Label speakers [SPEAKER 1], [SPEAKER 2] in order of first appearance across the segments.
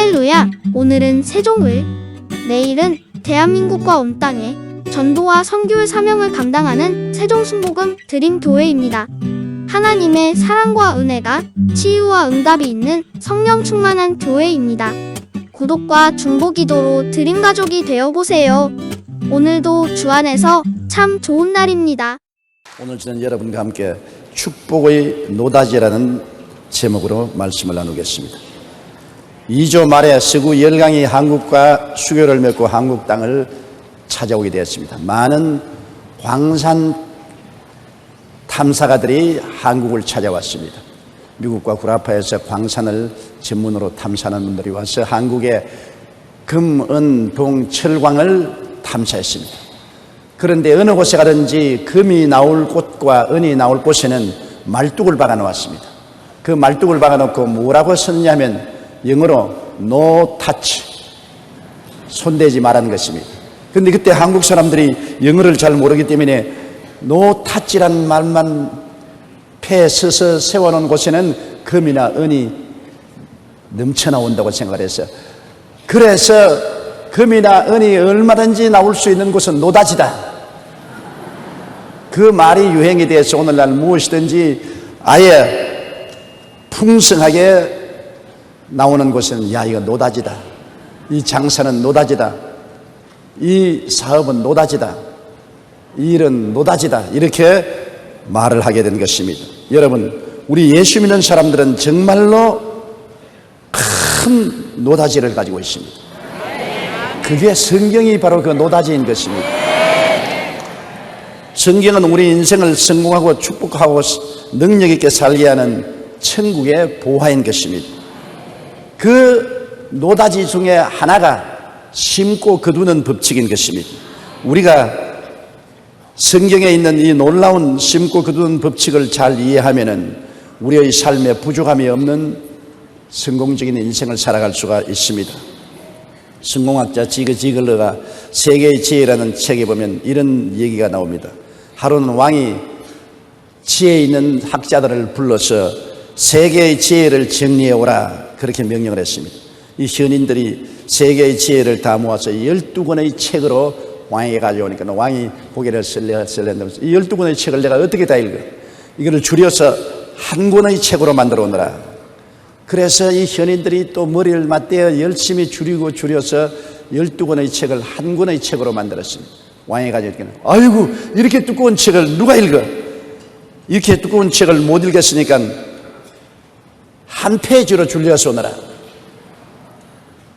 [SPEAKER 1] 할렐루야! 오늘은 세종을, 내일은 대한민국과 온 땅에 전도와 선교의 사명을 감당하는 세종순복음 드림교회입니다. 하나님의 사랑과 은혜가 치유와 응답이 있는 성령 충만한 교회입니다. 구독과 중보기도로 드림가족이 되어보세요. 오늘도 주 안에서 참 좋은 날입니다.
[SPEAKER 2] 오늘 저는 여러분과 함께 축복의 노다지라는 제목으로 말씀을 나누겠습니다. 2조 말에 서구 열강이 한국과 수교를 맺고 한국 땅을 찾아오게 되었습니다. 많은 광산 탐사가들이 한국을 찾아왔습니다. 미국과 구라파에서 광산을 전문으로 탐사하는 분들이 와서 한국의 금, 은, 동철광을 탐사했습니다. 그런데 어느 곳에 가든지 금이 나올 곳과 은이 나올 곳에는 말뚝을 박아 놓았습니다. 그 말뚝을 박아 놓고 뭐라고 썼냐면 영어로 No touch, 손대지 말라는 것입니다. 그런데 그때 한국 사람들이 영어를 잘 모르기 때문에 No touch라는 말만 폐에 서서 세워놓은 곳에는 금이나 은이 넘쳐나온다고 생각을 했어요. 그래서 금이나 은이 얼마든지 나올 수 있는 곳은 노다지다. 그 말이 유행이 돼서 오늘날 무엇이든지 아예 풍성하게 나오는 곳은 야 이거 노다지다, 이 장사는 노다지다, 이 사업은 노다지다, 이 일은 노다지다, 이렇게 말을 하게 된 것입니다. 여러분, 우리 예수 믿는 사람들은 정말로 큰 노다지를 가지고 있습니다. 그게 성경이 바로 그 노다지인 것입니다. 성경은 우리 인생을 성공하고 축복하고 능력 있게 살게 하는 천국의 보화인 것입니다. 그 노다지 중에 하나가 심고 거두는 법칙인 것입니다. 우리가 성경에 있는 이 놀라운 심고 거두는 법칙을 잘 이해하면은 우리의 삶에 부족함이 없는 성공적인 인생을 살아갈 수가 있습니다. 성공학자 지그 지글러가 세계의 지혜라는 책에 보면 이런 얘기가 나옵니다. 하루는 왕이 지혜 있는 학자들을 불러서 세계의 지혜를 정리해 오라, 그렇게 명령을 했습니다. 이 현인들이 세계의 지혜를 다 모아서 12권의 책으로 왕에게 가져오니까 왕이 고개를 설레한다면서 이 12권의 책을 내가 어떻게 다 읽어? 이거를 줄여서 한 권의 책으로 만들어 오너라. 그래서 이 현인들이 또 머리를 맞대어 열심히 줄여서 12권의 책을 한 권의 책으로 만들었습니다. 왕이 가져오니까 아이고 이렇게 두꺼운 책을 누가 읽어? 이렇게 두꺼운 책을 못 읽겠으니까 한 페이지로 줄여서 오너라.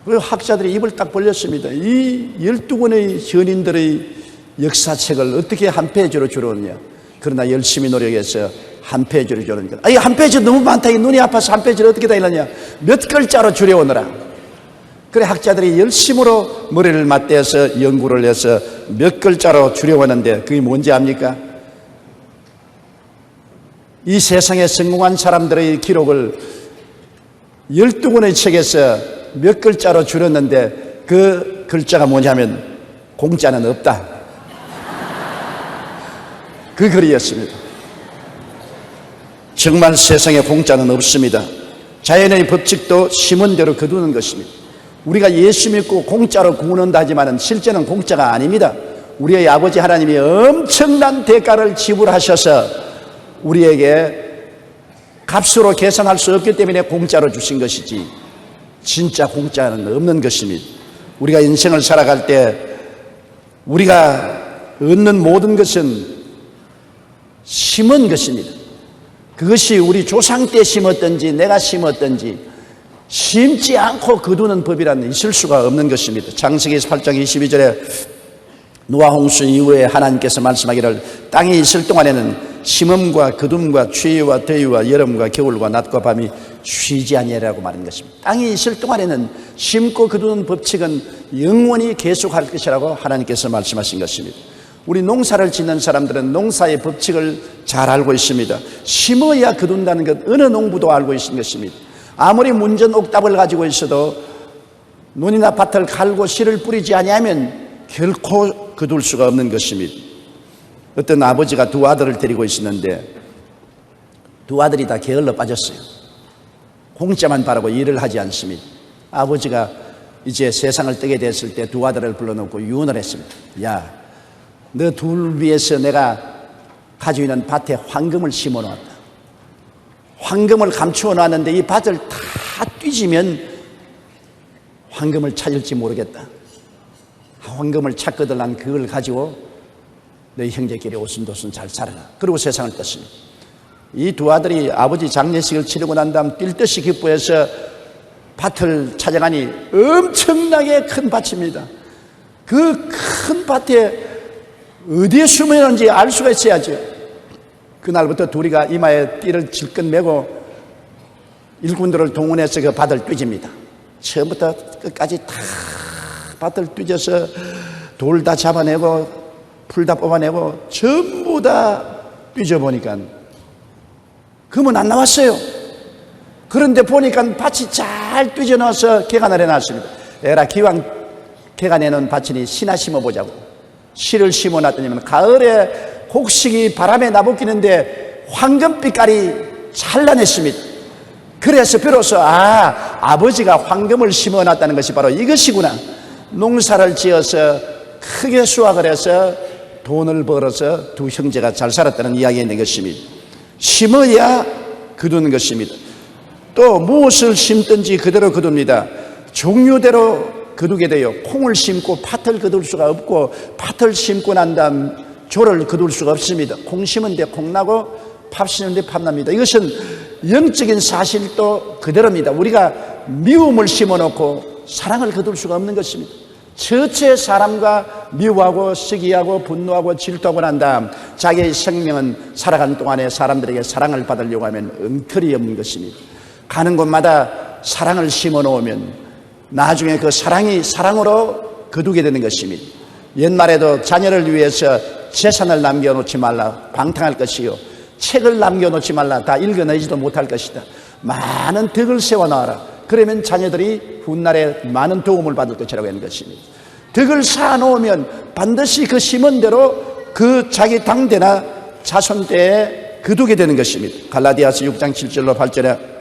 [SPEAKER 2] 그리고 학자들이 입을 딱 벌렸습니다. 이 12권의 현인들의 역사책을 어떻게 한 페이지로 줄여오느냐. 그러나 열심히 노력해서 한 페이지로 줄여오니까 아니 한 페이지 너무 많다, 눈이 아파서 한 페이지를 어떻게 다 읽느냐. 몇 글자로 줄여오느라. 그래 학자들이 열심으로 머리를 맞대서 연구를 해서 몇 글자로 줄여오는데 그게 뭔지 압니까? 이 세상에 성공한 사람들의 기록을 12권의 책에서 몇 글자로 줄였는데 그 글자가 뭐냐면 공짜는 없다, 그 글이었습니다. 정말 세상에 공짜는 없습니다. 자연의 법칙도 심은 대로 거두는 것입니다. 우리가 예수 믿고 공짜로 구원한다 하지만 실제는 공짜가 아닙니다. 우리의 아버지 하나님이 엄청난 대가를 지불하셔서 우리에게 값으로 계산할 수 없기 때문에 공짜로 주신 것이지 진짜 공짜는 없는 것입니다. 우리가 인생을 살아갈 때 우리가 얻는 모든 것은 심은 것입니다. 그것이 우리 조상 때 심었든지 내가 심었든지 심지 않고 거두는 법이라는 있을 수가 없는 것입니다. 창세기 8장 22절에 노아 홍수 이후에 하나님께서 말씀하기를 땅이 있을 동안에는 심음과 거둠과 추위와 더위와 여름과 겨울과 낮과 밤이 쉬지 아니하리라고 말한 것입니다. 땅이 있을 동안에는 심고 거두는 법칙은 영원히 계속할 것이라고 하나님께서 말씀하신 것입니다. 우리 농사를 짓는 사람들은 농사의 법칙을 잘 알고 있습니다. 심어야 거둔다는 것 어느 농부도 알고 있는 것입니다. 아무리 문전 옥답을 가지고 있어도 논이나 밭을 갈고 씨를 뿌리지 아니하면 결코 거둘 수가 없는 것입니다. 어떤 아버지가 두 아들을 데리고 있었는데 두 아들이 다 게을러 빠졌어요. 공짜만 바라고 일을 하지 않습니다. 아버지가 이제 세상을 뜨게 됐을 때 두 아들을 불러놓고 유언을 했습니다. 야, 너 둘 위해서 내가 가지고 있는 밭에 황금을 심어 놓았다. 황금을 감추어 놨는데 이 밭을 다 뒤지면 황금을 찾을지 모르겠다. 황금을 찾거든 난 그걸 가지고 너희 형제끼리 오순도순 잘 살아라. 그리고 세상을 떴습니다. 이 두 아들이 아버지 장례식을 치르고 난 다음 뛸 듯이 기뻐해서 밭을 찾아가니 엄청나게 큰 밭입니다. 그 큰 밭에 어디에 숨어있는지 알 수가 있어야죠. 그날부터 둘이가 이마에 띠를 질끈 메고 일꾼들을 동원해서 그 밭을 뒤집니다. 처음부터 끝까지 다 밭을 뒤져서 돌 다 잡아내고 풀 다 뽑아내고 전부 다 뒤져보니까 금은 안 나왔어요. 그런데 보니까 밭이 잘 뒤져넣어서 개간을 해놨습니다. 에라 기왕 개간해놓은 밭이니 씨나 심어보자고 씨를 심어놨더니 가을에 곡식이 바람에 나부끼는데 황금빛깔이 찬란했습니다. 그래서 비로소 아버지가 황금을 심어놨다는 것이 바로 이것이구나. 농사를 지어서 크게 수확을 해서 돈을 벌어서 두 형제가 잘 살았다는 이야기가 있는 것입니다. 심어야 거두는 것입니다. 또 무엇을 심든지 그대로 거둡니다. 종류대로 거두게 돼요. 콩을 심고 팥을 거둘 수가 없고 팥을 심고 난 다음 조를 거둘 수가 없습니다. 콩 심은데 콩 나고 팥 심은데 팥 납니다. 이것은 영적인 사실도 그대로입니다. 우리가 미움을 심어놓고 사랑을 거둘 수가 없는 것입니다. 처체 사람과 미워하고 시기하고 분노하고 질투하고 난 다음 자기의 생명은 살아가는 동안에 사람들에게 사랑을 받으려고 하면 엉터리 없는 것입니다. 가는 곳마다 사랑을 심어 놓으면 나중에 그 사랑이 사랑으로 거두게 되는 것입니다. 옛말에도 자녀를 위해서 재산을 남겨놓지 말라 방탕할 것이요 책을 남겨놓지 말라 다 읽어내지도 못할 것이다. 많은 덕을 세워놔라. 그러면 자녀들이 훗날에 많은 도움을 받을 것이라고 하는 것입니다. 덕을 쌓아놓으면 반드시 그 심은 대로 그 자기 당대나 자손 때에 거두게 되는 것입니다. 갈라디아서 6장 7절로 8절에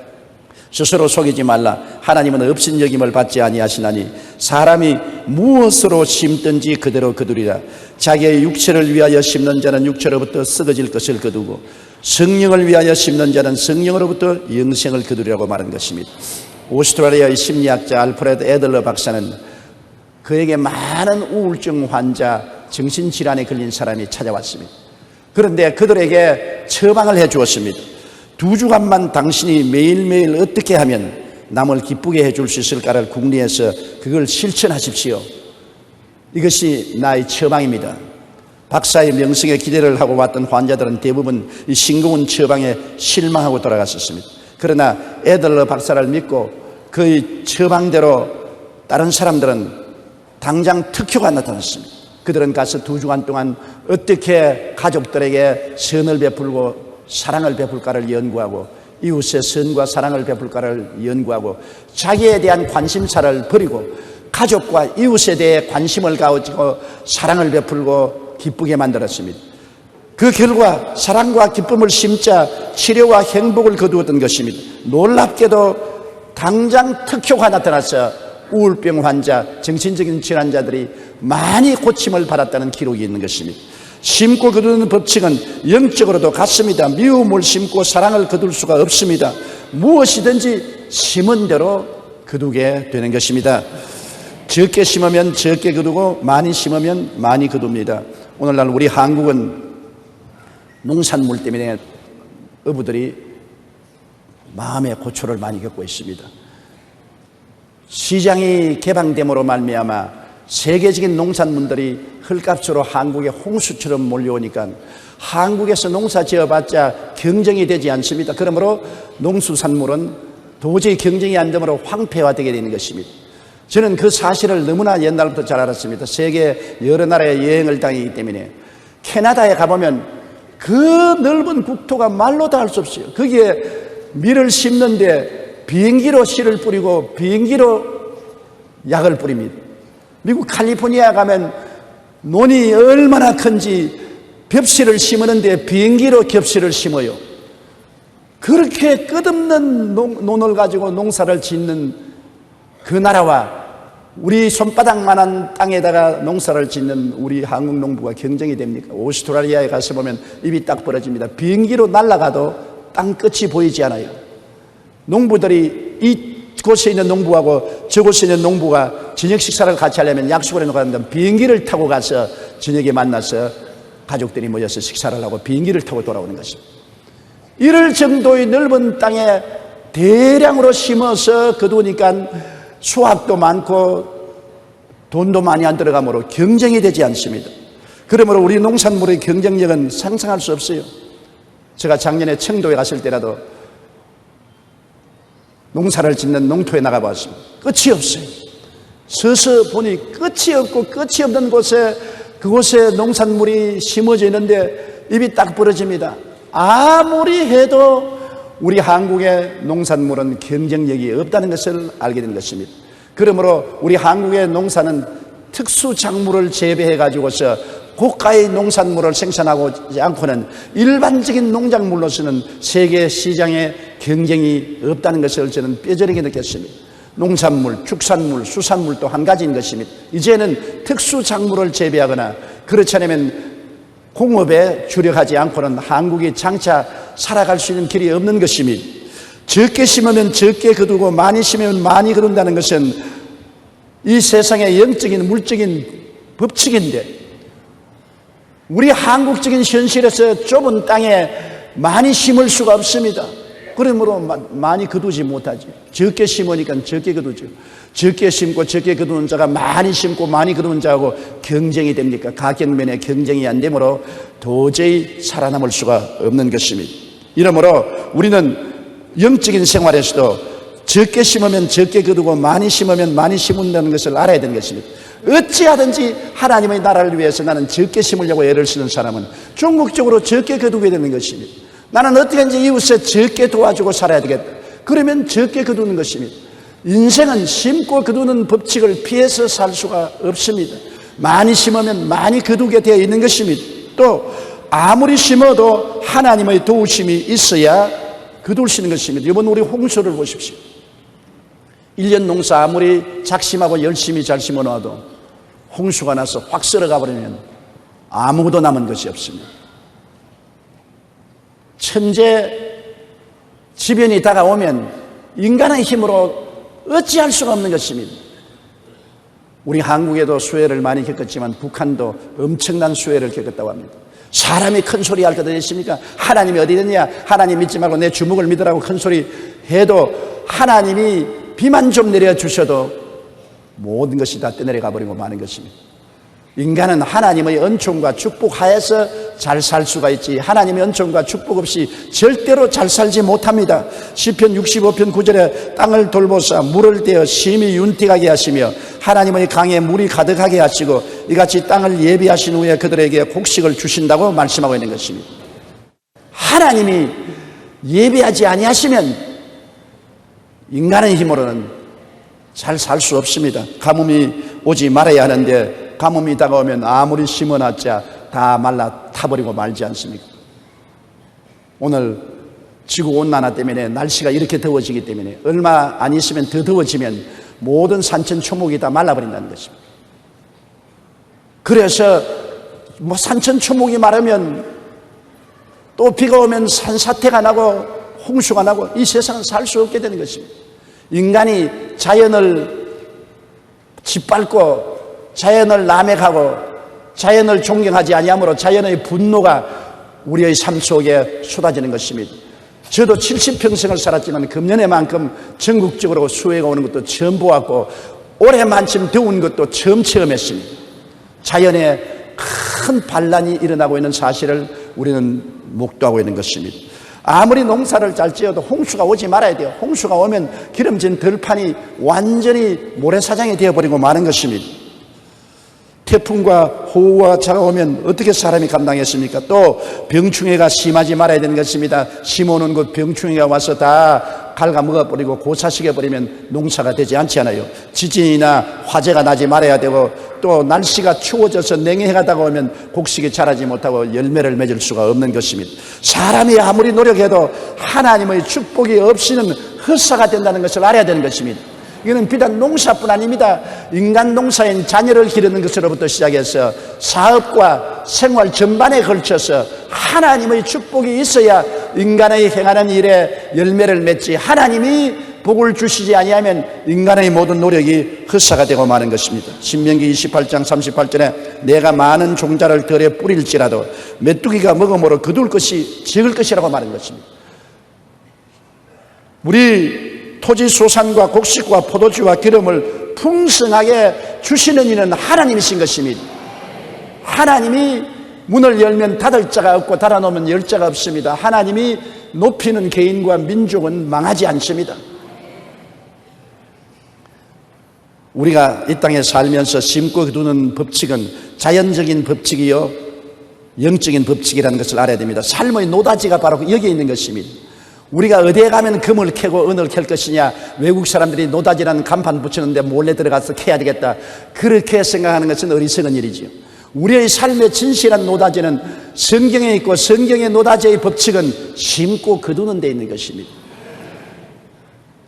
[SPEAKER 2] 스스로 속이지 말라. 하나님은 업신여김을 받지 아니하시나니 사람이 무엇으로 심든지 그대로 거두리라. 자기의 육체를 위하여 심는 자는 육체로부터 썩어질 것을 거두고 성령을 위하여 심는 자는 성령으로부터 영생을 거두리라고 말한 것입니다. 오스트레일리아의 심리학자 알프레드 애들러 박사는 그에게 많은 우울증 환자, 정신질환에 걸린 사람이 찾아왔습니다. 그런데 그들에게 처방을 해 주었습니다. 2주간만 당신이 매일매일 어떻게 하면 남을 기쁘게 해줄 수 있을까를 궁리해서 그걸 실천하십시오. 이것이 나의 처방입니다. 박사의 명성에 기대를 하고 왔던 환자들은 대부분 이 싱거운 처방에 실망하고 돌아갔었습니다. 그러나 애들러 박사를 믿고 그의 처방대로 다른 사람들은 당장 특효가 나타났습니다. 그들은 가서 2주간 동안 어떻게 가족들에게 선을 베풀고 사랑을 베풀까를 연구하고 이웃의 선과 사랑을 베풀까를 연구하고 자기에 대한 관심사를 버리고 가족과 이웃에 대해 관심을 가지고 사랑을 베풀고 기쁘게 만들었습니다. 그 결과 사랑과 기쁨을 심자 치료와 행복을 거두었던 것입니다. 놀랍게도 당장 특효가 나타나서 우울병 환자, 정신적인 질환자들이 많이 고침을 받았다는 기록이 있는 것입니다. 심고 거두는 법칙은 영적으로도 같습니다. 미움을 심고 사랑을 거둘 수가 없습니다. 무엇이든지 심은 대로 거두게 되는 것입니다. 적게 심으면 적게 거두고 많이 심으면 많이 거둡니다. 오늘날 우리 한국은 농산물 때문에 어부들이 마음의 고초를 많이 겪고 있습니다. 시장이 개방됨으로 말미암아 세계적인 농산물들이 헐값으로 한국에 홍수처럼 몰려오니까 한국에서 농사 지어봤자 경쟁이 되지 않습니다. 그러므로 농수산물은 도저히 경쟁이 안 되므로 황폐화되게 되는 것입니다. 저는 그 사실을 너무나 옛날부터 잘 알았습니다. 세계 여러 나라에 여행을 다니기 때문에 캐나다에 가보면 그 넓은 국토가 말로 다 할 수 없어요. 거기에 밀을 심는데 비행기로 씨를 뿌리고 비행기로 약을 뿌립니다. 미국 캘리포니아 가면 논이 얼마나 큰지 벽씨를 심었는데 비행기로 겹씨를 심어요. 그렇게 끝없는 논을 가지고 농사를 짓는 그 나라와 우리 손바닥만한 땅에다가 농사를 짓는 우리 한국 농부가 경쟁이 됩니까? 오스트레일리아에 가서 보면 입이 딱 벌어집니다. 비행기로 날아가도 땅 끝이 보이지 않아요. 농부들이 이곳에 있는 농부하고 저곳에 있는 농부가 저녁 식사를 같이 하려면 약속을 해놓고 하는데 비행기를 타고 가서 저녁에 만나서 가족들이 모여서 식사를 하고 비행기를 타고 돌아오는 것입니다. 이럴 정도의 넓은 땅에 대량으로 심어서 거두니까 수확도 많고 돈도 많이 안 들어가므로 경쟁이 되지 않습니다. 그러므로 우리 농산물의 경쟁력은 상상할 수 없어요. 제가 작년에 청도에 갔을 때라도 농사를 짓는 농토에 나가봤습니다. 끝이 없어요. 서서 보니 끝이 없고 끝이 없는 곳에 그곳에 농산물이 심어져 있는데 입이 딱 벌어집니다. 아무리 해도 우리 한국의 농산물은 경쟁력이 없다는 것을 알게 된 것입니다. 그러므로 우리 한국의 농사는 특수 작물을 재배해 가지고서 고가의 농산물을 생산하지 않고는 일반적인 농작물로서는 세계 시장에 경쟁이 없다는 것을 저는 뼈저리게 느꼈습니다. 농산물, 축산물, 수산물도 한 가지인 것입니다. 이제는 특수 작물을 재배하거나 그렇지 않으면 공업에 주력하지 않고는 한국이 장차 살아갈 수 있는 길이 없는 것입니다. 적게 심으면 적게 거두고 많이 심으면 많이 거둔다는 것은 이 세상의 영적인 물적인 법칙인데 우리 한국적인 현실에서 좁은 땅에 많이 심을 수가 없습니다. 그러므로 많이 거두지 못하지. 적게 심으니까 적게 거두죠. 적게 심고 적게 거두는 자가 많이 심고 많이 거두는 자하고 경쟁이 됩니까? 가격면에 경쟁이 안 되므로 도저히 살아남을 수가 없는 것입니다. 이러므로 우리는 영적인 생활에서도 적게 심으면 적게 거두고 많이 심으면 많이 심는다는 것을 알아야 되는 것입니다. 어찌하든지 하나님의 나라를 위해서 나는 적게 심으려고 애를 쓰는 사람은 종국적으로 적게 거두게 되는 것입니다. 나는 어떻게든지 이웃에 적게 도와주고 살아야 되겠다. 그러면 적게 거두는 것입니다. 인생은 심고 거두는 법칙을 피해서 살 수가 없습니다. 많이 심으면 많이 거두게 되어 있는 것입니다. 또 아무리 심어도 하나님의 도우심이 있어야 거둘 수 있는 것입니다. 이번 우리 홍수를 보십시오. 1년 농사 아무리 작심하고 열심히 잘 심어놔도 홍수가 나서 확 썰어가 버리면 아무것도 남은 것이 없습니다. 천재 지변이 다가오면 인간의 힘으로 어찌할 수가 없는 것입니다. 우리 한국에도 수해를 많이 겪었지만 북한도 엄청난 수해를 겪었다고 합니다. 사람이 큰 소리 할 것 있습니까? 하나님이 어디 있느냐? 하나님 믿지 말고 내 주먹을 믿으라고 큰 소리 해도 하나님이 비만 좀 내려주셔도 모든 것이 다 떠내려가 버리고 마는 것입니다. 인간은 하나님의 은총과 축복 하에서 잘 살 수가 있지 하나님의 은총과 축복 없이 절대로 잘 살지 못합니다. 시편 65편 9절에 땅을 돌보사 물을 떼어 심히 윤택하게 하시며 하나님의 강에 물이 가득하게 하시고 이같이 땅을 예비하신 후에 그들에게 곡식을 주신다고 말씀하고 있는 것입니다. 하나님이 예비하지 아니하시면 인간의 힘으로는 잘 살 수 없습니다. 가뭄이 오지 말아야 하는데 가뭄이 다가오면 아무리 심어놨자 다 말라 타버리고 말지 않습니까? 오늘 지구온난화 때문에 날씨가 이렇게 더워지기 때문에 얼마 안 있으면 더 더워지면 모든 산천 초목이 다 말라버린다는 것입니다. 그래서 산천 초목이 마르면 또 비가 오면 산사태가 나고 홍수가 나고 이 세상은 살 수 없게 되는 것입니다. 인간이 자연을 짓밟고 자연을 남획하고 자연을 존경하지 아니하므로 자연의 분노가 우리의 삶 속에 쏟아지는 것입니다. 저도 70평생을 살았지만 금년에만큼 전국적으로 수해가 오는 것도 처음 보았고 올해만큼 더운 것도 처음 체험했습니다. 자연에 큰 반란이 일어나고 있는 사실을 우리는 목도하고 있는 것입니다. 아무리 농사를 잘 지어도 홍수가 오지 말아야 돼요. 홍수가 오면 기름진 들판이 완전히 모래사장이 되어버리고 마는 것입니다. 태풍과 호우와 차가 오면 어떻게 사람이 감당했습니까? 또 병충해가 심하지 말아야 되는 것입니다. 심어놓은 곳 병충해가 와서 다 갉아먹어버리고 고사시켜버리면 농사가 되지 않지 않아요. 지진이나 화재가 나지 말아야 되고 또 날씨가 추워져서 냉해가 다가오면 곡식이 자라지 못하고 열매를 맺을 수가 없는 것입니다. 사람이 아무리 노력해도 하나님의 축복이 없이는 헛사가 된다는 것을 알아야 되는 것입니다. 이거는 비단 농사뿐 아닙니다. 인간 농사인 자녀를 기르는 것으로부터 시작해서 사업과 생활 전반에 걸쳐서 하나님의 축복이 있어야 인간의 행하는 일에 열매를 맺지, 하나님이 복을 주시지 아니하면 인간의 모든 노력이 헛사가 되고 마는 것입니다. 신명기 28장 38절에 내가 많은 종자를 들에 뿌릴지라도 메뚜기가 먹음으로 거둘 것이 적을 것이라고 말한 것입니다. 우리 토지 소산과 곡식과 포도주와 기름을 풍성하게 주시는 이는 하나님이신 것입니다. 하나님이 문을 열면 닫을 자가 없고 닫아놓으면 열 자가 없습니다. 하나님이 높이는 개인과 민족은 망하지 않습니다. 우리가 이 땅에 살면서 심고 거두는 법칙은 자연적인 법칙이요 영적인 법칙이라는 것을 알아야 됩니다. 삶의 노다지가 바로 여기에 있는 것입니다. 우리가 어디에 가면 금을 캐고 은을 캘 것이냐, 외국 사람들이 노다지라는 간판 붙이는데 몰래 들어가서 캐야 되겠다, 그렇게 생각하는 것은 어리석은 일이지요. 우리의 삶의 진실한 노다지는 성경에 있고, 성경의 노다지의 법칙은 심고 거두는 데 있는 것입니다.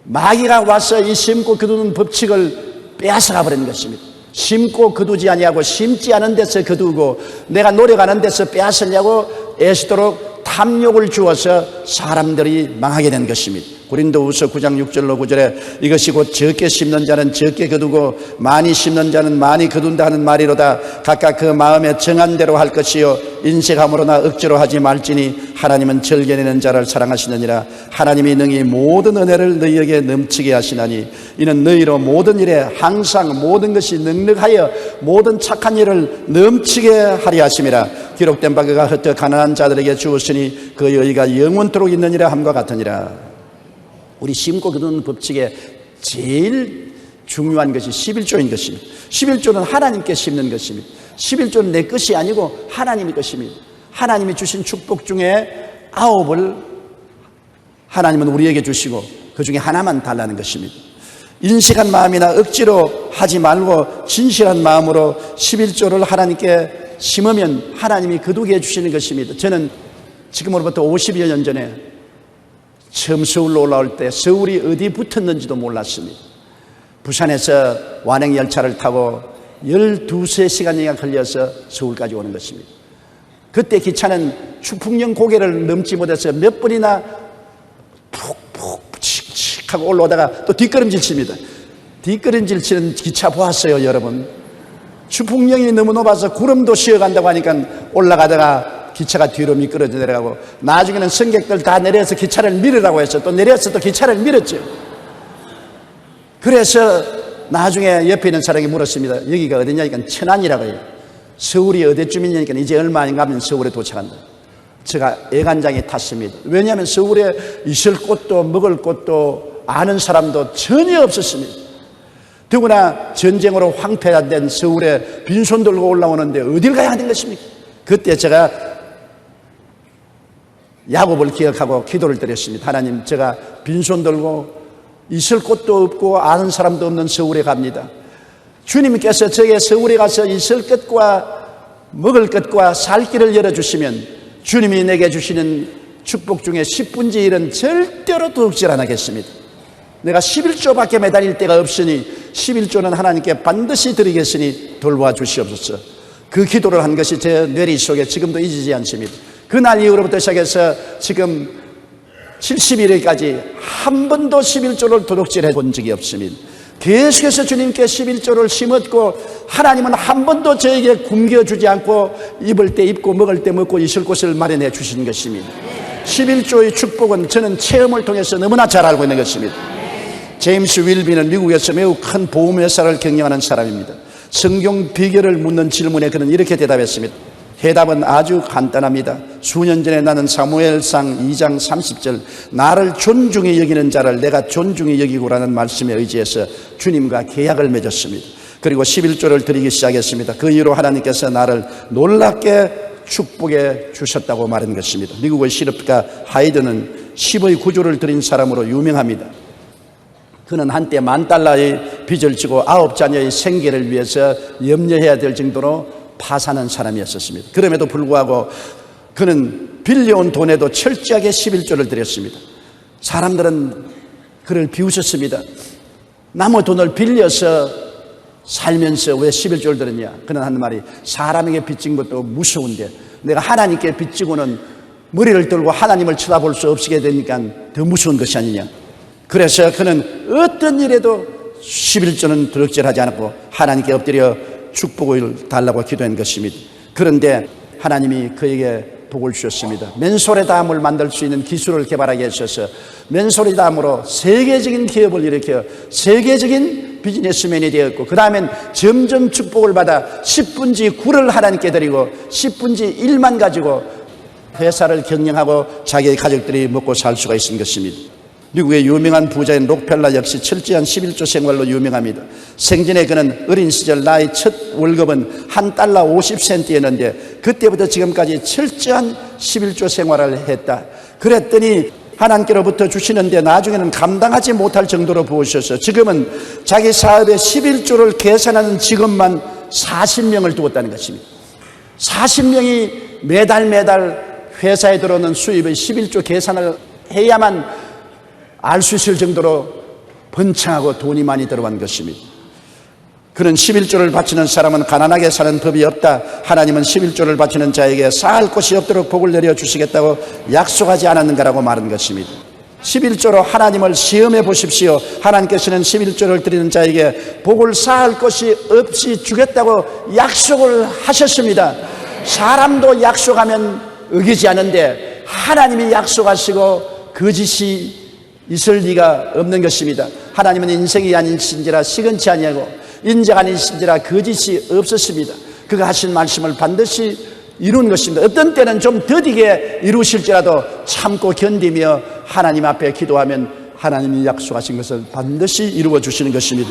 [SPEAKER 2] 마귀가 와서 이 심고 거두는 법칙을 빼앗아가 버리는 것입니다. 심고 거두지 아니하고 심지 않은 데서 거두고 내가 노력하는 데서 빼앗으려고 애쓰도록 탐욕을 주어서 사람들이 망하게 된 것입니다. 고린도후서 9장 6절로 9절에 이것이 곧 적게 심는 자는 적게 거두고 많이 심는 자는 많이 거둔다 하는 말이로다. 각각 그 마음에 정한 대로 할 것이요 인색함으로나 억지로 하지 말지니 하나님은 절개내는 자를 사랑하시느니라. 하나님이 능히 모든 은혜를 너희에게 넘치게 하시나니 이는 너희로 모든 일에 항상 모든 것이 넉넉하여 모든 착한 일을 넘치게 하리 하심이라. 기록된 바 그가 흩어 가난한 자들에게 주었으니 그 여의가 영원토록 있느니라 함과 같으니라. 우리 심고 거두는 법칙에 제일 중요한 것이 11조인 것입니다. 11조는 하나님께 심는 것입니다. 11조는 내 것이 아니고 하나님의 것입니다. 하나님이 주신 축복 중에 9을 하나님은 우리에게 주시고 그 중에 하나만 달라는 것입니다. 인색한 마음이나 억지로 하지 말고 진실한 마음으로 11조를 하나님께 심으면 하나님이 거두게 해주시는 것입니다. 저는 지금으로부터 50여 년 전에 처음 서울로 올라올 때 서울이 어디 붙었는지도 몰랐습니다. 부산에서 완행열차를 타고 12~13시간이 걸려서 서울까지 오는 것입니다. 그때 기차는 추풍령 고개를 넘지 못해서 몇 번이나 푹푹 칙칙 하고 올라오다가 또 뒷걸음질 칩니다. 뒷걸음질 치는 기차 보았어요, 여러분? 추풍령이 너무 높아서 구름도 쉬어간다고 하니까 올라가다가 기차가 뒤로 미끄러져 내려가고, 나중에는 승객들 다 내려서 기차를 밀으라고 해서 또 내려서 또 기차를 밀었죠. 그래서 나중에 옆에 있는 사람이 물었습니다. 여기가 어디냐니까 천안이라고 해요. 서울이 어디쯤이냐니까 이제 얼마 안 가면 서울에 도착한다. 제가 애간장에 탔습니다. 왜냐하면 서울에 있을 곳도 먹을 곳도 아는 사람도 전혀 없었습니다. 더구나 전쟁으로 황폐화된 서울에 빈손 들고 올라오는데 어딜 가야 하는 것입니까? 그때 제가 야곱을 기억하고 기도를 드렸습니다. 하나님, 제가 빈손 들고 있을 곳도 없고 아는 사람도 없는 서울에 갑니다. 주님께서 저에게 서울에 가서 있을 것과 먹을 것과 살 길을 열어주시면 주님이 내게 주시는 축복 중에 10분의 1은 절대로 도둑질 안 하겠습니다. 내가 11조밖에 매달릴 데가 없으니 11조는 하나님께 반드시 드리겠으니 돌봐 주시옵소서. 그 기도를 한 것이 제 뇌리 속에 지금도 잊지 않습니다. 그날 이후로부터 시작해서 지금 70일까지 한 번도 11조를 도둑질해 본 적이 없습니다. 계속해서 주님께 11조를 심었고 하나님은 한 번도 저에게 굶겨주지 않고 입을 때 입고 먹을 때 먹고 있을 곳을 마련해 주신 것입니다. 11조의 축복은 저는 체험을 통해서 너무나 잘 알고 있는 것입니다. 제임스 윌비는 미국에서 매우 큰 보험회사를 경영하는 사람입니다. 성경 비결을 묻는 질문에 그는 이렇게 대답했습니다. 해답은 아주 간단합니다. 수년 전에 나는 사무엘상 2장 30절 나를 존중히 여기는 자를 내가 존중히 여기고라는 말씀에 의지해서 주님과 계약을 맺었습니다. 그리고 11조를 드리기 시작했습니다. 그 이후로 하나님께서 나를 놀랍게 축복해 주셨다고 말한 것입니다. 미국의 실업가 하이드는 10의 구조를 드린 사람으로 유명합니다. 그는 한때 $10,000의 빚을 지고 9자녀의 생계를 위해서 염려해야 될 정도로 파산한 사람이었습니다. 그럼에도 불구하고 그는 빌려온 돈에도 철저하게 11조를 드렸습니다. 사람들은 그를 비웃었습니다. 남의 돈을 빌려서 살면서 왜 11조를 들었냐? 그는 하는 말이 사람에게 빚진 것도 무서운데 내가 하나님께 빚지고는 머리를 들고 하나님을 쳐다볼 수 없게 되니까 더 무서운 것이 아니냐. 그래서 그는 어떤 일에도 11조는 드럭질하지 않았고 하나님께 엎드려 축복을 달라고 기도한 것입니다. 그런데 하나님이 그에게 복을 주셨습니다. 맨소레담을 만들 수 있는 기술을 개발하게 하셔서 맨소레담으로 세계적인 기업을 일으켜 세계적인 비즈니스맨이 되었고, 그 다음엔 점점 축복을 받아 10분지 9를 하나님께 드리고 10분지 1만 가지고 회사를 경영하고 자기의 가족들이 먹고 살 수가 있는 것입니다. 미국의 유명한 부자인 록펠러 역시 철저한 11조 생활로 유명합니다. 생전에 그는 어린 시절 나의 첫 월급은 $1 50센트였는데 그때부터 지금까지 철저한 11조 생활을 했다. 그랬더니 하나님께로부터 주시는데 나중에는 감당하지 못할 정도로 부으셔서 지금은 자기 사업의 11조를 계산하는 직원만 40명을 두었다는 것입니다. 40명이 매달 회사에 들어오는 수입의 11조 계산을 해야만 알 수 있을 정도로 번창하고 돈이 많이 들어간 것입니다. 그는 11조를 바치는 사람은 가난하게 사는 법이 없다. 하나님은 11조를 바치는 자에게 쌓을 곳이 없도록 복을 내려주시겠다고 약속하지 않았는가라고 말한 것입니다. 11조로 하나님을 시험해 보십시오. 하나님께서는 11조를 드리는 자에게 복을 쌓을 것이 없이 주겠다고 약속을 하셨습니다. 사람도 약속하면 어기지 않은데 하나님이 약속하시고 거짓이 있을 리가 없는 것입니다. 하나님은 인생이 아니신지라 시건치 아니하고 인자가 아니신지라 거짓이 없었습니다. 그가 하신 말씀을 반드시 이루는 것입니다. 어떤 때는 좀 더디게 이루실지라도 참고 견디며 하나님 앞에 기도하면 하나님이 약속하신 것을 반드시 이루어 주시는 것입니다.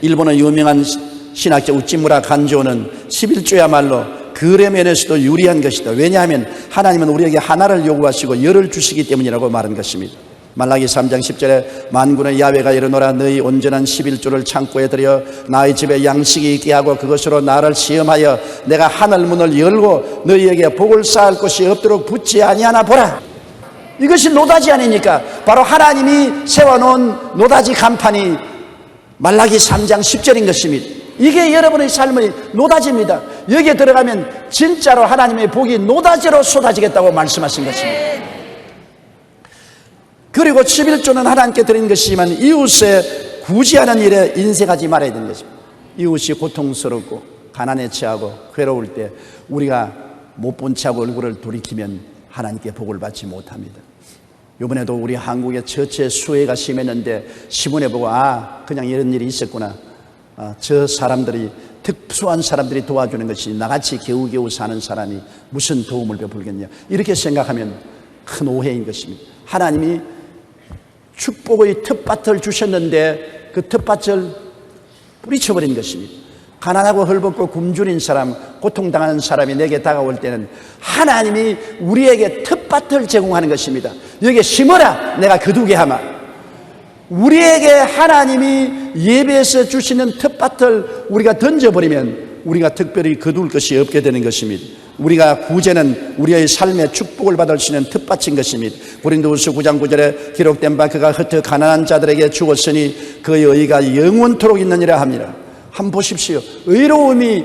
[SPEAKER 2] 일본의 유명한 신학자 우찌무라 간조는 11조야말로 거래 면에서도 유리한 것이다. 왜냐하면 하나님은 우리에게 하나를 요구하시고 열을 주시기 때문이라고 말한 것입니다. 말라기 3장 10절에 만군의 야훼가 이르노라 너희 온전한 11조를 창고에 들여 나의 집에 양식이 있게 하고 그것으로 나를 시험하여 내가 하늘 문을 열고 너희에게 복을 쌓을 곳이 없도록 붙지 아니하나 보라. 이것이 노다지 아닙니까? 바로 하나님이 세워놓은 노다지 간판이 말라기 3장 10절인 것입니다. 이게 여러분의 삶의 노다지입니다. 여기에 들어가면 진짜로 하나님의 복이 노다지로 쏟아지겠다고 말씀하신 것입니다. 그리고 11조는 하나님께 드리는 것이지만 이웃에 구제하는 일에 인색하지 말아야 되는 것입니다. 이웃이 고통스럽고 가난에 처하고 괴로울 때 우리가 못 본 채하고 얼굴을 돌이키면 하나님께 복을 받지 못합니다. 이번에도 우리 한국에 처처 수해가 심했는데 신문에 보고 그냥 이런 일이 있었구나. 저 사람들이 특수한 사람들이 도와주는 것이 나같이 겨우겨우 사는 사람이 무슨 도움을 베풀겠냐. 이렇게 생각하면 큰 오해인 것입니다. 하나님이 축복의 텃밭을 주셨는데 그 텃밭을 뿌리쳐버린 것입니다. 가난하고 헐벗고 굶주린 사람, 고통당하는 사람이 내게 다가올 때는 하나님이 우리에게 텃밭을 제공하는 것입니다. 여기에 심어라 내가 거두게 하마. 우리에게 하나님이 예배에서 주시는 텃밭을 우리가 던져버리면 우리가 특별히 거둘 것이 없게 되는 것입니다. 우리가 구제는 우리의 삶에 축복을 받을 수 있는 텃밭인 것입니다. 고린도후서 9장 9절에 기록된 바 그가 흩어 가난한 자들에게 주었으니 그의 의가 영원토록 있느니라 합니다. 한번 보십시오. 의로움이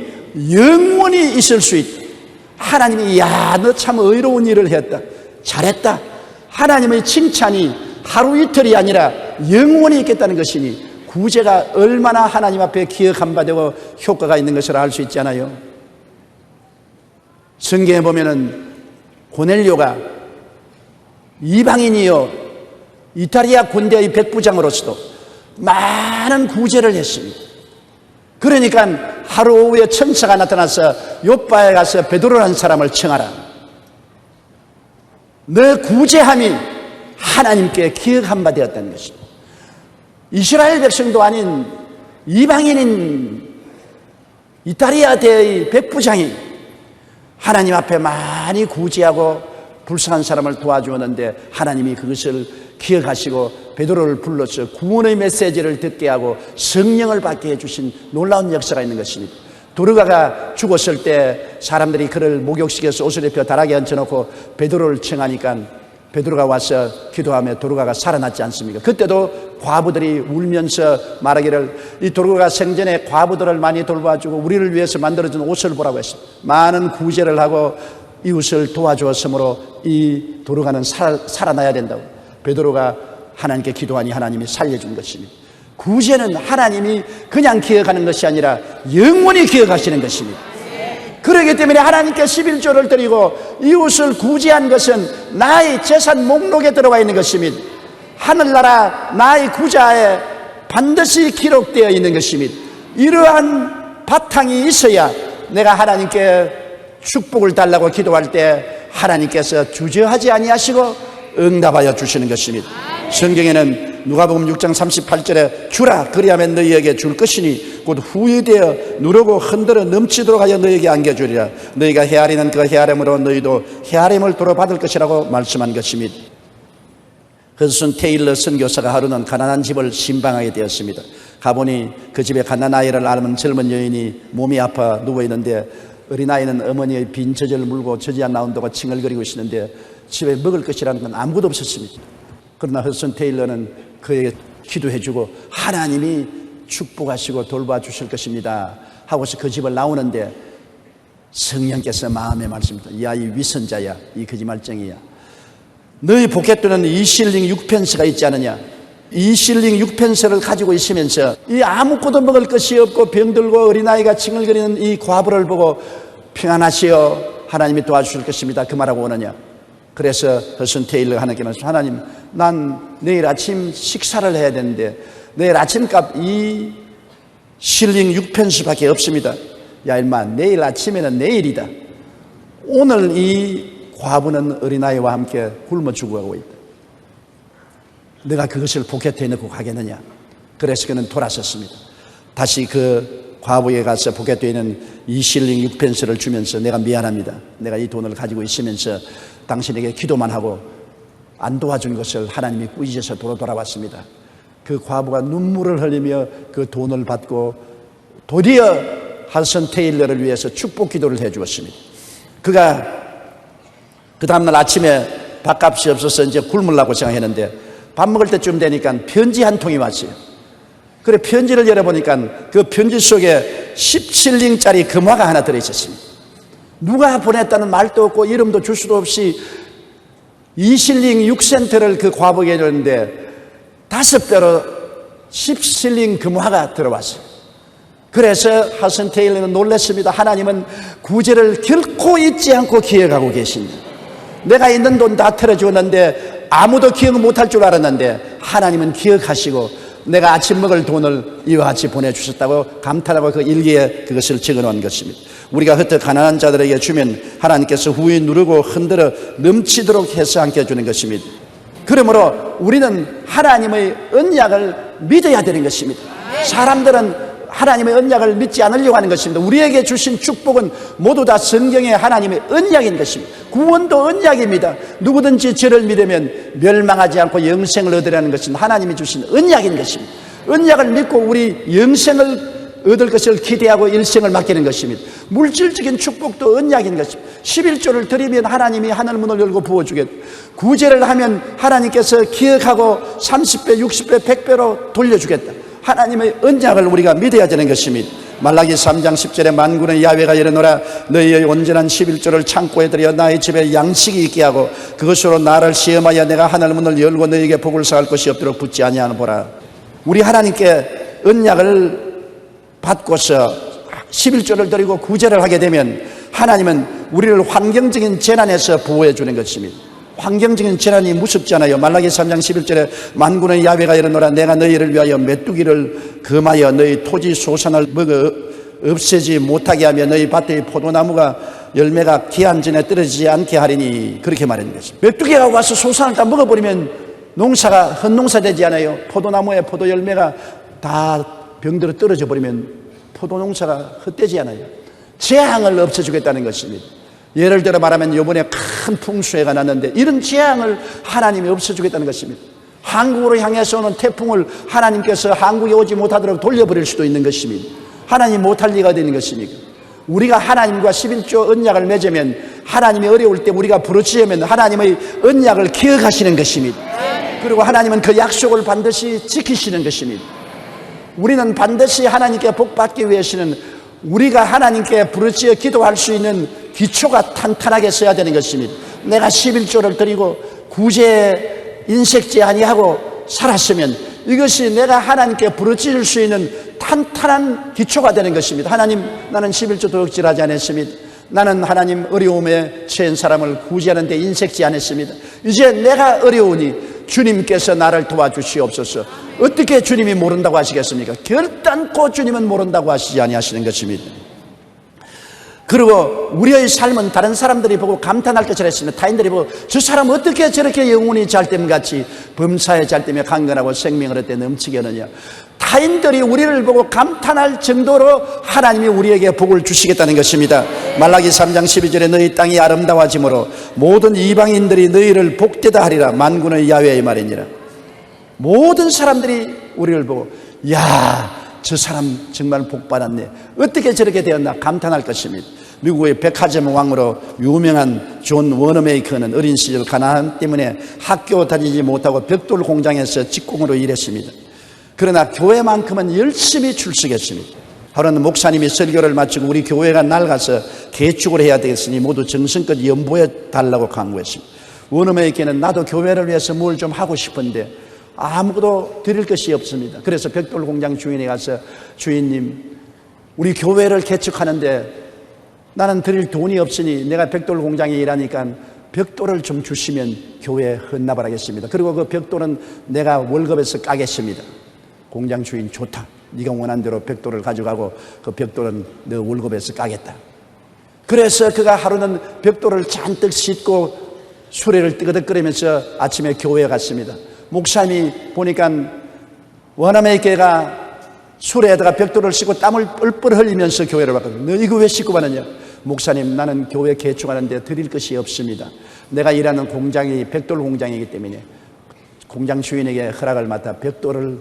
[SPEAKER 2] 영원히 있을 수 있다. 하나님이 너 참 의로운 일을 했다. 잘했다. 하나님의 칭찬이 하루 이틀이 아니라 영원히 있겠다는 것이니 구제가 얼마나 하나님 앞에 기억한 바 되고 효과가 있는 것을 알 수 있잖아요. 성경에 보면은 고넬료가 이방인이요 이탈리아 군대의 백부장으로서도 많은 구제를 했습니다. 그러니까 하루 오후에 천사가 나타나서 요빠에 가서 베드로라는 사람을 청하라. 너 구제함이 하나님께 기억한 바 되었다는 것입니다. 이스라엘 백성도 아닌 이방인인 이탈리아 대의 백부장이 하나님 앞에 많이 구제하고 불쌍한 사람을 도와주었는데 하나님이 그것을 기억하시고 베드로를 불러서 구원의 메시지를 듣게 하고 성령을 받게 해주신 놀라운 역사가 있는 것입니다. 도르가가 죽었을 때 사람들이 그를 목욕시켜서 옷을 입혀 다락에 얹혀놓고 베드로를 청하니까 베드로가 와서 기도하며 도로가가 살아났지 않습니까? 그때도 과부들이 울면서 말하기를 이 도로가 생전에 과부들을 많이 돌봐주고 우리를 위해서 만들어준 옷을 보라고 했습니다. 많은 구제를 하고 이웃을 도와주었으므로 이 도로가는 살아나야 된다고. 베드로가 하나님께 기도하니 하나님이 살려준 것입니다. 구제는 하나님이 그냥 기억하는 것이 아니라 영원히 기억하시는 것입니다. 그렇기 때문에 하나님께 11조를 드리고 이웃을 구제한 것은 나의 재산 목록에 들어와 있는 것입니다. 하늘나라 나의 구자에 반드시 기록되어 있는 것입니다. 이러한 바탕이 있어야 내가 하나님께 축복을 달라고 기도할 때 하나님께서 주저하지 아니하시고 응답하여 주시는 것입니다. 성경에는 누가복음 6장 38절에 주라 그리하면 너희에게 줄 것이니 곧 후회되어 누르고 흔들어 넘치도록 하여 너희에게 안겨주리라. 너희가 헤아리는 그 헤아림으로 너희도 헤아림을 돌아받을 것이라고 말씀한 것입니다. 허슨 테일러 선교사가 하루는 가난한 집을 신방하게 되었습니다. 가보니 그 집에 갓난아이를 앓은 젊은 여인이 몸이 아파 누워있는데 어린아이는 어머니의 빈 젖을 물고 젖이 안 나온다고 칭얼거리고 있었는데 집에 먹을 것이라는 건 아무것도 없었습니다. 그러나 허슨 테일러는 그에게 기도해주고 하나님이 축복하시고 돌봐주실 것입니다 하고서 그 집을 나오는데 성령께서 마음에 말씀합니다. 야, 이 위선자야, 이 거짓말쟁이야, 너희 포켓돈은 2실링 6펜스가 있지 않느냐? 2실링 6펜스를 가지고 있으면서 이 아무것도 먹을 것이 없고 병들고 어린아이가 칭얼거리는 이 과부를 보고 평안하시오, 하나님이 도와주실 것입니다 그 말하고 오느냐? 그래서 허슨 테일러가 하나님께 말씀, 하나님 난 내일 아침 식사를 해야 되는데 내일 아침값 2실링 6펜스밖에 없습니다. 야 임마, 내일 아침에는 내일이다. 오늘 이 과부는 어린아이와 함께 굶어 죽어가고 있다. 내가 그것을 포켓에 넣고 가겠느냐? 그래서 그는 돌아섰습니다. 다시 그 과부에 가서 포켓에 있는 2실링 6펜스를 주면서 내가 미안합니다. 내가 이 돈을 가지고 있으면서 당신에게 기도만 하고 안 도와준 것을 하나님이 꾸짖어서 돌아왔습니다. 그 과부가 눈물을 흘리며 그 돈을 받고 도리어 허슨 테일러를 위해서 축복 기도를 해 주었습니다. 그가 그 다음날 아침에 밥값이 없어서 이제 굶으려고 생각했는데 밥 먹을 때쯤 되니까 편지 한 통이 왔어요. 그래 편지를 열어보니까 그 편지 속에 17링짜리 금화가 하나 들어있었습니다. 누가 보냈다는 말도 없고 이름도 줄 수도 없이 2실링 6센트를 그 과부에게 줬는데 5배로 10실링 금화가 들어왔어요. 그래서 허슨 테일러는 놀랐습니다. 하나님은 구제를 결코 잊지 않고 기억하고 계신다. 내가 있는 돈 다 털어주었는데 아무도 기억 못할 줄 알았는데 하나님은 기억하시고 내가 아침 먹을 돈을 이와 같이 보내주셨다고 감탄하고 그 일기에 그것을 적어놓은 것입니다. 우리가 흩어 가난한 자들에게 주면 하나님께서 후에 누르고 흔들어 넘치도록 해서 함께 해주는 것입니다. 그러므로 우리는 하나님의 언약을 믿어야 되는 것입니다. 사람들은 하나님의 언약을 믿지 않으려고 하는 것입니다. 우리에게 주신 축복은 모두 다 성경의 하나님의 언약인 것입니다. 구원도 언약입니다. 누구든지 저를 믿으면 멸망하지 않고 영생을 얻으라는 것은 하나님이 주신 언약인 것입니다. 언약을 믿고 우리 영생을 얻을 것을 기대하고 일생을 맡기는 것입니다. 물질적인 축복도 언약인 것입니다. 11조를 드리면 하나님이 하늘문을 열고 부어주겠다. 구제를 하면 하나님께서 기억하고 30배, 60배, 100배로 돌려주겠다. 하나님의 언약을 우리가 믿어야 되는 것입니다. 말라기 3장 10절에 만군의 야훼가 이르노라 너희의 온전한 11조를 창고에 들여 나의 집에 양식이 있게 하고 그것으로 나를 시험하여 내가 하늘문을 열고 너희에게 복을 쌓을 것이 없도록 붙지 아니하는 보라. 우리 하나님께 언약을 받고서 11조를 드리고 구제를 하게 되면 하나님은 우리를 환경적인 재난에서 보호해 주는 것입니다. 환경적인 재난이 무섭잖아요. 말라기 3장 11절에 만군의 야훼가 이르노라 내가 너희를 위하여 메뚜기를 금하여 너희 토지 소산을 먹어 없애지 못하게 하며 너희 밭의 포도나무가 열매가 기한 전에 떨어지지 않게 하리니 그렇게 말하는 것입니다. 메뚜기가 와서 소산을 다 먹어버리면 농사가 헛농사 되지 않아요. 포도나무에 포도 열매가 다 병들어 떨어져 버리면 포도 농사가 헛되지 않아요. 재앙을 없애주겠다는 것입니다. 예를 들어 말하면 이번에 큰 풍수해가 났는데 이런 재앙을 하나님이 없애주겠다는 것입니다. 한국으로 향해서 오는 태풍을 하나님께서 한국에 오지 못하도록 돌려버릴 수도 있는 것입니다. 하나님 못할 리가 되는 것입니까? 우리가 하나님과 11조 언약을 맺으면 하나님이 어려울 때 우리가 부르짖으면 하나님의 언약을 기억하시는 것입니다. 그리고 하나님은 그 약속을 반드시 지키시는 것입니다. 우리는 반드시 하나님께 복받기 위해서는 우리가 하나님께 부르짖어 기도할 수 있는 기초가 탄탄하게 써야 되는 것입니다. 내가 11조를 드리고 구제 인색지 아니하고 살았으면 이것이 내가 하나님께 부르짖을 수 있는 탄탄한 기초가 되는 것입니다. 하나님, 나는 11조도 억지하지 않았습니다. 나는 하나님 어려움에 처한 사람을 구제하는 데 인색지 않았습니다. 이제 내가 어려우니 주님께서 나를 도와주시옵소서. 어떻게 주님이 모른다고 하시겠습니까? 결단코 주님은 모른다고 하시지 아니하시는 것입니다. 그리고 우리의 삶은 다른 사람들이 보고 감탄할 것처럼 했습니다. 타인들이 보고 저 사람 어떻게 저렇게 영혼이 잘됨같이 범사에 잘되며 강건하고 생명을 얻되 넘치게 하느냐. 타인들이 우리를 보고 감탄할 정도로 하나님이 우리에게 복을 주시겠다는 것입니다. 말라기 3장 12절에 너희 땅이 아름다워짐으로 모든 이방인들이 너희를 복되다 하리라. 만군의 야훼의 말이니라. 모든 사람들이 우리를 보고 야, 저 사람 정말 복받았네. 어떻게 저렇게 되었나 감탄할 것입니다. 미국의 백화점 왕으로 유명한 존 워너메이커는 어린 시절 가난 때문에 학교 다니지 못하고 벽돌 공장에서 직공으로 일했습니다. 그러나 교회만큼은 열심히 출석했습니다. 하루는 목사님이 설교를 마치고 우리 교회가 낡아서 개축을 해야 되겠으니 모두 정성껏 연보해 달라고 강구했습니다. 워너메이커는 나도 교회를 위해서 뭘 좀 하고 싶은데 아무것도 드릴 것이 없습니다. 그래서 벽돌 공장 주인에 가서 주인님, 우리 교회를 개축하는데 나는 드릴 돈이 없으니 내가 벽돌 공장에 일하니까 벽돌을 좀 주시면 교회에 헌납을 하겠습니다. 그리고 그 벽돌은 내가 월급에서 까겠습니다. 공장 주인 좋다. 네가 원한 대로 벽돌을 가져가고 그 벽돌은 너 월급에서 까겠다. 그래서 그가 하루는 벽돌을 잔뜩 싣고 수레를 뜨거덕거리면서 아침에 교회에 갔습니다. 목사님이 보니까 워너메이커가 수레에다가 벽돌을 싣고 땀을 뻘뻘 흘리면서 교회를 왔거든요. 너 이거 왜 싣고 가느냐? 목사님, 나는 교회 개축하는데 드릴 것이 없습니다. 내가 일하는 공장이 벽돌 공장이기 때문에 공장 주인에게 허락을 맡아 벽돌을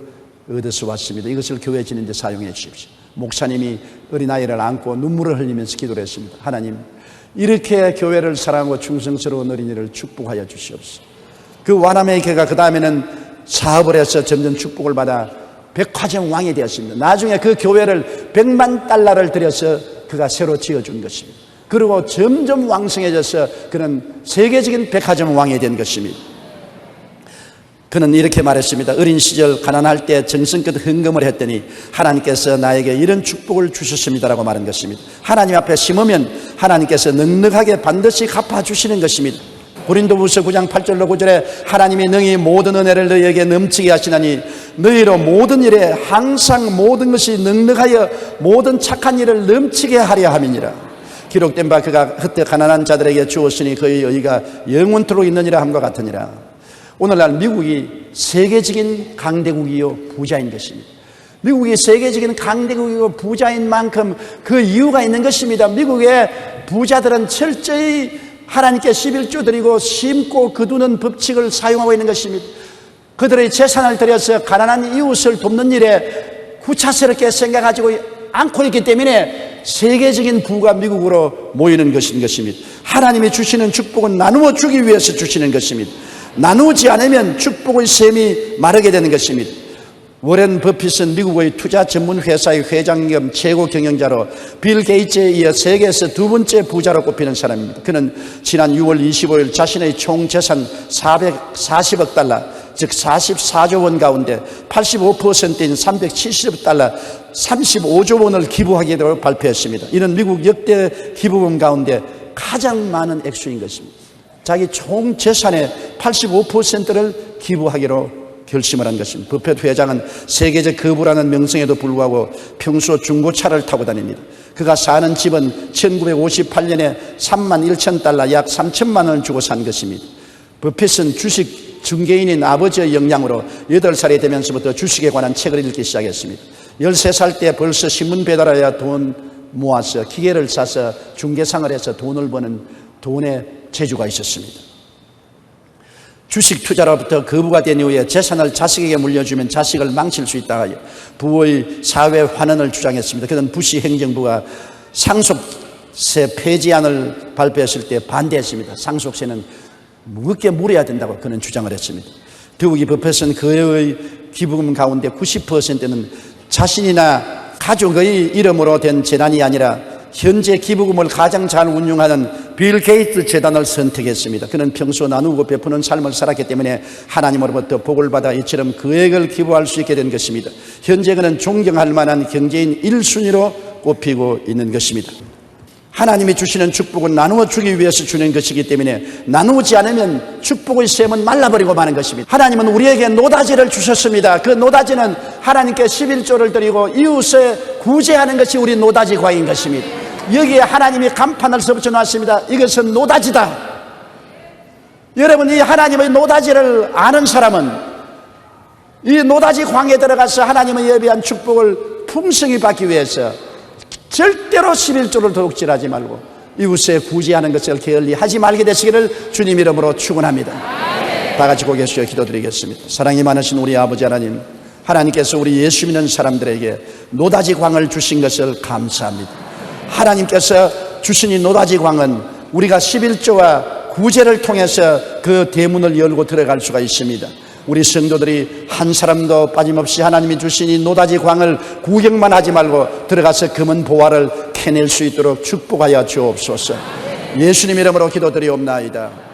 [SPEAKER 2] 얻어서 왔습니다. 이것을 교회 지는 데 사용해 주십시오. 목사님이 어린아이를 안고 눈물을 흘리면서 기도를 했습니다. 하나님, 이렇게 교회를 사랑하고 충성스러운 어린이를 축복하여 주시옵소서. 그 워너메이커가 그 다음에는 사업을 해서 점점 축복을 받아 백화점 왕이 되었습니다. 나중에 그 교회를 $100만 들여서 그가 새로 지어준 것입니다. 그리고 점점 왕성해져서 그는 세계적인 백화점 왕이 된 것입니다. 그는 이렇게 말했습니다. 어린 시절 가난할 때 정성껏 헌금을 했더니 하나님께서 나에게 이런 축복을 주셨습니다라고 말한 것입니다. 하나님 앞에 심으면 하나님께서 넉넉하게 반드시 갚아주시는 것입니다. 고린도후서 9장 8절로 9절에 하나님이 능히 모든 은혜를 너희에게 넘치게 하시나니 너희로 모든 일에 항상 모든 것이 넉넉하여 모든 착한 일을 넘치게 하려 함이니라. 기록된 바 그가 흩때 가난한 자들에게 주었으니 그의 의가 영원토록 있느니라 함과 같으니라. 오늘날 미국이 세계적인 강대국이요 부자인 것입니다. 미국이 세계적인 강대국이고 부자인 만큼 그 이유가 있는 것입니다. 미국의 부자들은 철저히 하나님께 11조 드리고 심고 거두는 법칙을 사용하고 있는 것입니다. 그들의 재산을 들여서 가난한 이웃을 돕는 일에 구차스럽게 생각하지 않고 있기 때문에 세계적인 부가 미국으로 모이는 것인 것입니다. 하나님이 주시는 축복은 나누어 주기 위해서 주시는 것입니다. 나누지 않으면 축복의 샘이 마르게 되는 것입니다. 워렌 버핏은 미국의 투자 전문 회사의 회장 겸 최고 경영자로 빌 게이츠에 이어 세계에서 두 번째 부자로 꼽히는 사람입니다. 그는 지난 6월 25일 자신의 총 재산 440억 달러, 즉 44조 원 가운데 85%인 370억 달러, 35조 원을 기부하기로 발표했습니다. 이는 미국 역대 기부금 가운데 가장 많은 액수인 것입니다. 자기 총 재산의 85%를 기부하기로 결심을 한 것입니다. 버핏 회장은 세계적 거부라는 명성에도 불구하고 평소 중고차를 타고 다닙니다. 그가 사는 집은 1958년에 31,000달러 약 3천만 원을 주고 산 것입니다. 버핏은 주식 중개인인 아버지의 영향으로 8살이 되면서부터 주식에 관한 책을 읽기 시작했습니다. 13살 때 벌써 신문 배달하여 돈 모아서 기계를 사서 중개상을 해서 돈을 버는 돈의 재주가 있었습니다. 주식 투자로부터 거부가 된 이후에 재산을 자식에게 물려주면 자식을 망칠 수 있다 하여 부의 사회 환원을 주장했습니다. 그는 부시 행정부가 상속 새 폐지안을 발표했을 때 반대했습니다. 상속세는 무겁게 물어야 된다고 그는 주장을 했습니다. 더욱이 법에서는 그의 기부금 가운데 90%는 자신이나 가족의 이름으로 된 재단이 아니라 현재 기부금을 가장 잘 운용하는 빌 게이츠 재단을 선택했습니다. 그는 평소 나누고 베푸는 삶을 살았기 때문에 하나님으로부터 복을 받아 이처럼 금액을 기부할 수 있게 된 것입니다. 현재 그는 존경할 만한 경제인 1순위로 꼽히고 있는 것입니다. 하나님이 주시는 축복은 나누어 주기 위해서 주는 것이기 때문에 나누지 않으면 축복의 샘은 말라버리고 마는 것입니다. 하나님은 우리에게 노다지를 주셨습니다. 그 노다지는 하나님께 11조를 드리고 이웃에 구제하는 것이 우리 노다지 과인 것입니다. 여기에 하나님이 간판을 써붙여 놨습니다. 이것은 노다지다. 여러분, 이 하나님의 노다지를 아는 사람은 이 노다지 광에 들어가서 하나님의 예비한 축복을 풍성히 받기 위해서 절대로 11조를 도둑질하지 말고 이웃에 구제하는 것을 게을리하지 말게 되시기를 주님 이름으로 축원합니다. 다 같이 고개 숙여 기도드리겠습니다. 사랑이 많으신 우리 아버지 하나님, 하나님께서 우리 예수 믿는 사람들에게 노다지 광을 주신 것을 감사합니다. 하나님께서 주신 이 노다지 광은 우리가 11조와 구제를 통해서 그 대문을 열고 들어갈 수가 있습니다. 우리 성도들이 한 사람도 빠짐없이 하나님이 주신 이 노다지 광을 구경만 하지 말고 들어가서 금은 보화를 캐낼 수 있도록 축복하여 주옵소서. 예수님 이름으로 기도드리옵나이다.